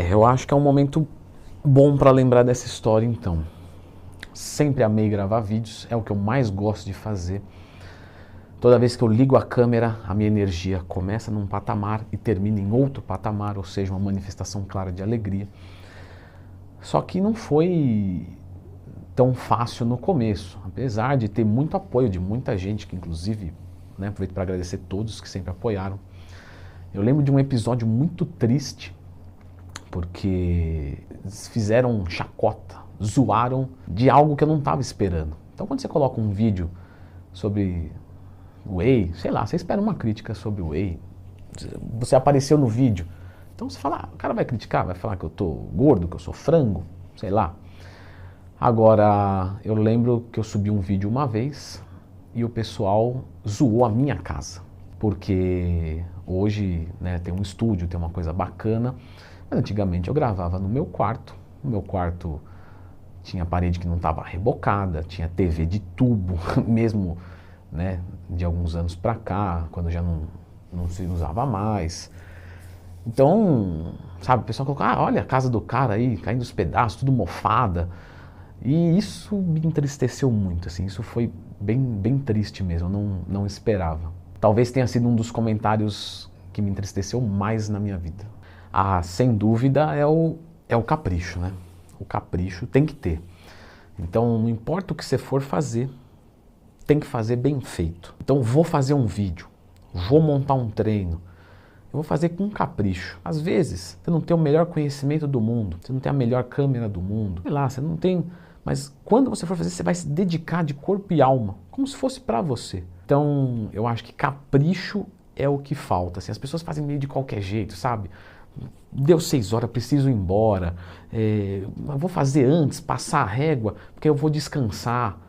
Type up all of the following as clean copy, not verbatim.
Eu acho que é um momento bom para lembrar dessa história então. Sempre amei gravar vídeos, é o que eu mais gosto de fazer. Toda vez que eu ligo a câmera, a minha energia começa num patamar e termina em outro patamar, ou seja, uma manifestação clara de alegria. Só que não foi tão fácil no começo, apesar de ter muito apoio de muita gente, que inclusive, aproveito para agradecer todos que sempre apoiaram. Eu lembro de um episódio muito triste, porque fizeram chacota, zoaram de algo que eu não estava esperando. Então quando você coloca um vídeo sobre whey, sei lá, você espera uma crítica sobre o whey, você apareceu no vídeo, então você fala, o cara vai criticar, vai falar que eu tô gordo, que eu sou frango, sei lá. Agora, eu lembro que eu subi um vídeo uma vez e o pessoal zoou a minha casa, porque hoje tem um estúdio, tem uma coisa bacana, mas antigamente eu gravava no meu quarto. No meu quarto tinha parede que não estava rebocada, tinha TV de tubo, mesmo de alguns anos pra cá, quando já não se usava mais. Então, sabe, o pessoal colocou, olha a casa do cara aí, caindo os pedaços, tudo mofada. E isso me entristeceu muito, assim, isso foi bem triste mesmo, eu não esperava. Talvez tenha sido um dos comentários que me entristeceu mais na minha vida. Sem dúvida é o capricho, né? O capricho tem que ter. Então, não importa o que você for fazer, tem que fazer bem feito. Então, vou fazer um vídeo, vou montar um treino, eu vou fazer com capricho. Às vezes, você não tem o melhor conhecimento do mundo, você não tem a melhor câmera do mundo, sei lá, você não tem... Mas quando você for fazer, você vai se dedicar de corpo e alma, como se fosse pra você. Então, eu acho que capricho é o que falta. Assim, as pessoas fazem meio de qualquer jeito, sabe? Deu 6 horas, preciso ir embora. Eu vou fazer antes, passar a régua, porque eu vou descansar.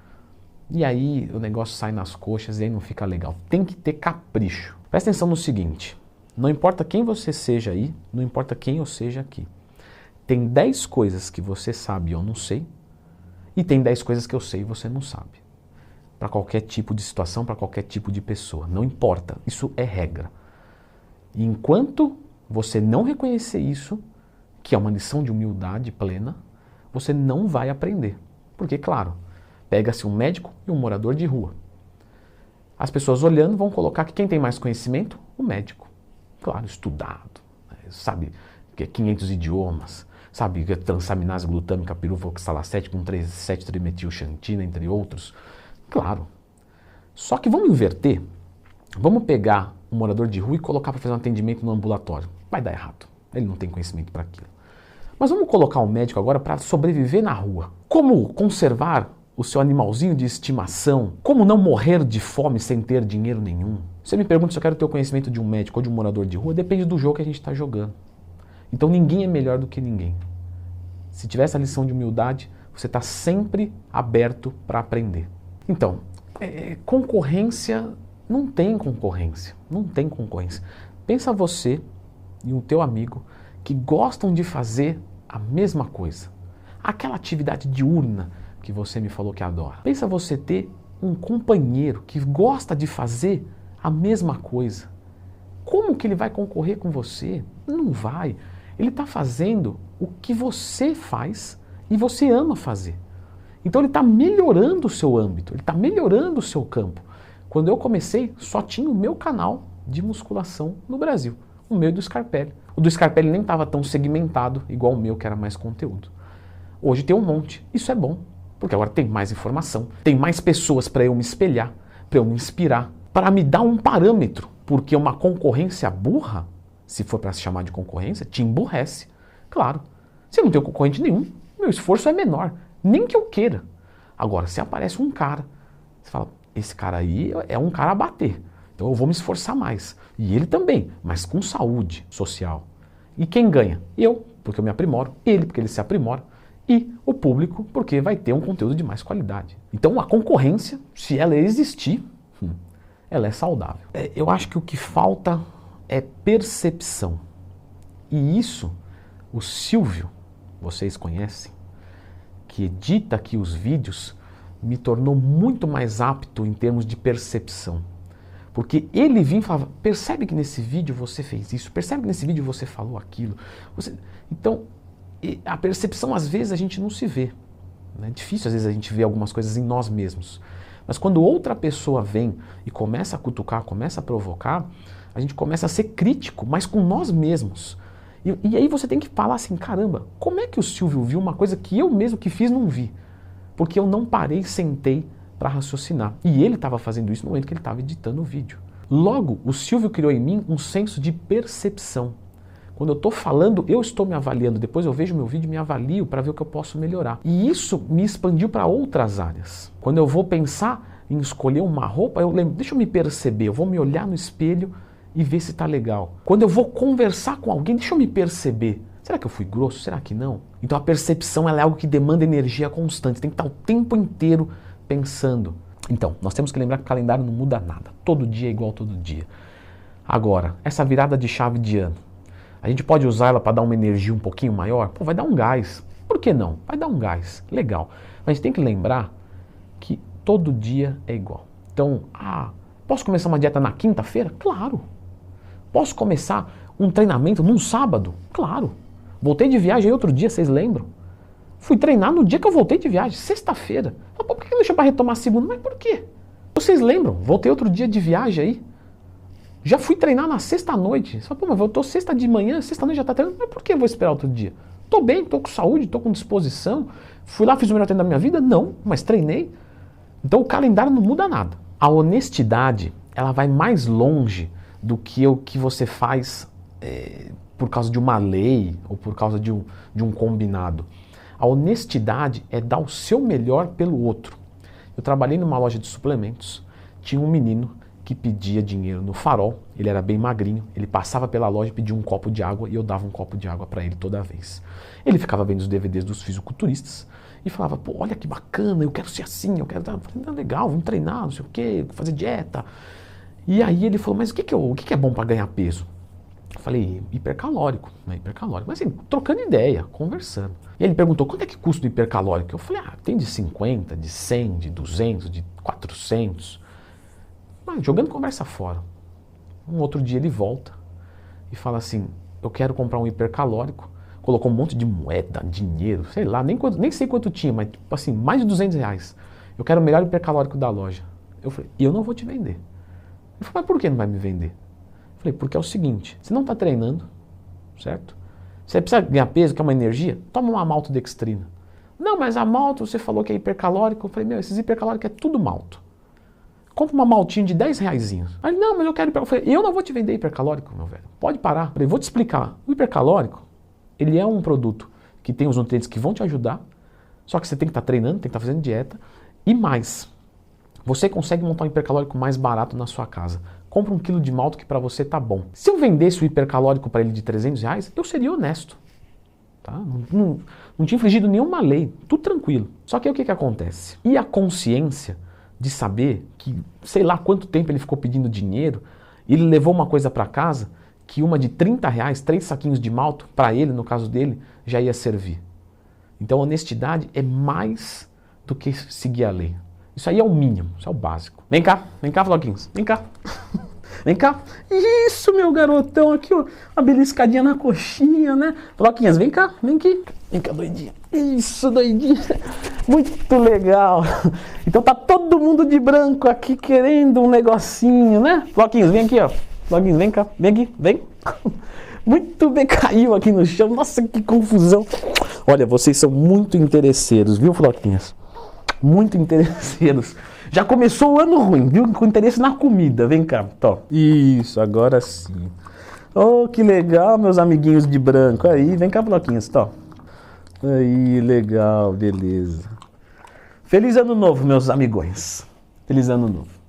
E aí o negócio sai nas coxas e aí não fica legal. Tem que ter capricho. Presta atenção no seguinte, não importa quem você seja aí, não importa quem eu seja aqui. Tem 10 coisas que você sabe e eu não sei, e tem 10 coisas que eu sei e você não sabe. Para qualquer tipo de situação, para qualquer tipo de pessoa. Não importa, isso é regra. E enquanto você não reconhecer isso, que é uma lição de humildade plena, você não vai aprender. Porque, claro, pega-se um médico e um morador de rua. As pessoas olhando vão colocar que quem tem mais conhecimento? O médico. Claro, estudado, sabe que é 500 idiomas, sabe que é transaminase glutâmica, piruvoxalacete com 7-trimetilxantina, entre outros. Claro. Só que vamos inverter. Vamos pegar um morador de rua e colocar para fazer um atendimento no ambulatório. Vai dar errado. Ele não tem conhecimento para aquilo. Mas vamos colocar um médico agora para sobreviver na rua. Como conservar o seu animalzinho de estimação? Como não morrer de fome sem ter dinheiro nenhum? Você me pergunta se eu quero ter o conhecimento de um médico ou de um morador de rua, depende do jogo que a gente está jogando. Então ninguém é melhor do que ninguém. Se tiver essa lição de humildade, você está sempre aberto para aprender. Então, concorrência, não tem concorrência. Não tem concorrência. Pensa você e o teu amigo que gostam de fazer a mesma coisa. Aquela atividade diurna que você me falou que adora. Pensa você ter um companheiro que gosta de fazer a mesma coisa. Como que ele vai concorrer com você? Não vai. Ele está fazendo o que você faz e você ama fazer. Então ele está melhorando o seu âmbito, ele está melhorando o seu campo. Quando eu comecei, só tinha o meu canal de musculação no Brasil. O meu e do Scarpelli. O do Scarpelli nem estava tão segmentado igual o meu, que era mais conteúdo. Hoje tem um monte. Isso é bom, porque agora tem mais informação, tem mais pessoas para eu me espelhar, para eu me inspirar, para me dar um parâmetro. Porque uma concorrência burra, se for para se chamar de concorrência, te emburrece. Claro, se eu não tenho concorrente nenhum, meu esforço é menor, nem que eu queira. Agora, se aparece um cara, você fala, esse cara aí é um cara a bater, então eu vou me esforçar mais. E ele também, mas com saúde social. E quem ganha? Eu, porque eu me aprimoro, ele, porque ele se aprimora, e o público, porque vai ter um conteúdo de mais qualidade. Então a concorrência, se ela existir, ela é saudável. Eu acho que o que falta é percepção. E isso, o Silvio, vocês conhecem, que edita aqui os vídeos, me tornou muito mais apto em termos de percepção. Porque ele vinha e falava, percebe que nesse vídeo você fez isso, percebe que nesse vídeo você falou aquilo. Então, a percepção às vezes a gente não se vê. É difícil às vezes a gente ver algumas coisas em nós mesmos. Mas quando outra pessoa vem e começa a cutucar, começa a provocar, a gente começa a ser crítico, mas com nós mesmos. E aí você tem que falar assim, caramba, como é que o Silvio viu uma coisa que eu mesmo que fiz não vi? Porque eu não parei, sentei para raciocinar. E ele estava fazendo isso no momento que ele estava editando o vídeo. Logo, o Silvio criou em mim um senso de percepção. Quando eu estou falando, eu estou me avaliando. Depois eu vejo meu vídeo e me avalio para ver o que eu posso melhorar. E isso me expandiu para outras áreas. Quando eu vou pensar em escolher uma roupa, eu lembro, deixa eu me perceber, eu vou me olhar no espelho e ver se está legal. Quando eu vou conversar com alguém, deixa eu me perceber. Será que eu fui grosso? Será que não? Então a percepção ela é algo que demanda energia constante. Tem que estar o tempo inteiro pensando. Então, nós temos que lembrar que o calendário não muda nada. Todo dia é igual todo dia. Agora, essa virada de chave de ano, a gente pode usar ela para dar uma energia um pouquinho maior? Pô, vai dar um gás. Por que não? Vai dar um gás. Legal. Mas a gente tem que lembrar que todo dia é igual. Então, posso começar uma dieta na quinta-feira? Claro. Posso começar um treinamento num sábado? Claro. Voltei de viagem outro dia, vocês lembram? Fui treinar no dia que eu voltei de viagem, sexta-feira. Por que não deixa para retomar segunda? Mas por quê? Vocês lembram? Voltei outro dia de viagem aí. Já fui treinar na sexta-noite. Você fala, pô, mas eu tô sexta de manhã, sexta-noite já tá treinando. Mas por que eu vou esperar outro dia? Tô bem, tô com saúde, tô com disposição. Fui lá, fiz o melhor treino da minha vida? Não, mas treinei. Então o calendário não muda nada. A honestidade, ela vai mais longe do que o que você faz por causa de uma lei ou por causa de um combinado. A honestidade é dar o seu melhor pelo outro. Eu trabalhei numa loja de suplementos, tinha um menino que pedia dinheiro no farol, ele era bem magrinho, ele passava pela loja e pedia um copo de água e eu dava um copo de água para ele toda vez. Ele ficava vendo os DVDs dos fisiculturistas e falava, pô, olha que bacana, eu quero ser assim, eu quero... legal, vamos treinar, não sei o quê, fazer dieta. E aí ele falou, mas o que é bom para ganhar peso? Eu falei, hipercalórico, né? Hipercalórico. Mas assim, trocando ideia, conversando. E ele perguntou, quanto é que custa o hipercalórico? Eu falei, tem de 50, de 100, de 200, de 400. Mas jogando conversa fora. Um outro dia ele volta e fala assim, eu quero comprar um hipercalórico. Colocou um monte de moeda, dinheiro, sei lá, nem sei quanto tinha, mas tipo assim, mais de R$200. Eu quero o melhor hipercalórico da loja. Eu falei, eu não vou te vender. Ele falou, mas por que não vai me vender? Eu falei, porque é o seguinte, você não está treinando, certo? Você precisa ganhar peso, que é uma energia, toma uma maltodextrina. Não, mas a malto, você falou que é hipercalórico. Eu falei, esses hipercalóricos é tudo malto. Compra uma maltinha de R$10. Aí ele, não, mas eu quero hipercalórico. Eu falei, eu não vou te vender hipercalórico, meu velho. Pode parar. Eu falei, vou te explicar. O hipercalórico, ele é um produto que tem os nutrientes que vão te ajudar, só que você tem que estar treinando, tem que estar fazendo dieta, e mais, você consegue montar um hipercalórico mais barato na sua casa. Compra 1 quilo de malto que para você tá bom. Se eu vendesse o hipercalórico para ele de R$300, eu seria honesto. Tá? Não tinha infringido nenhuma lei, tudo tranquilo. Só que aí o que acontece? E a consciência de saber que, sei lá quanto tempo ele ficou pedindo dinheiro, e ele levou uma coisa para casa, que uma de R$30, 3 saquinhos de malto, para ele, no caso dele, já ia servir. Então a honestidade é mais do que seguir a lei. Isso aí é o mínimo, isso é o básico. Vem cá, Floquinhos, vem cá. Vem cá. Isso, meu garotão, aqui, ó, uma beliscadinha na coxinha, né? Floquinhas, vem cá, vem aqui. Vem cá, doidinha. Isso, doidinha. Muito legal. Então tá todo mundo de branco aqui querendo um negocinho, né? Floquinhos, vem aqui, ó. Floquinhos, vem cá, vem aqui, vem. Muito bem, caiu aqui no chão. Nossa, que confusão. Olha, vocês são muito interesseiros, viu, Floquinhas? Muito interesseiros. Já começou o ano ruim, viu? Com interesse na comida. Vem cá, tó. Isso, agora sim. Oh, que legal, meus amiguinhos de branco. Aí, vem cá, Floquinhas, tó. Aí, legal, beleza. Feliz ano novo, meus amigões. Feliz ano novo.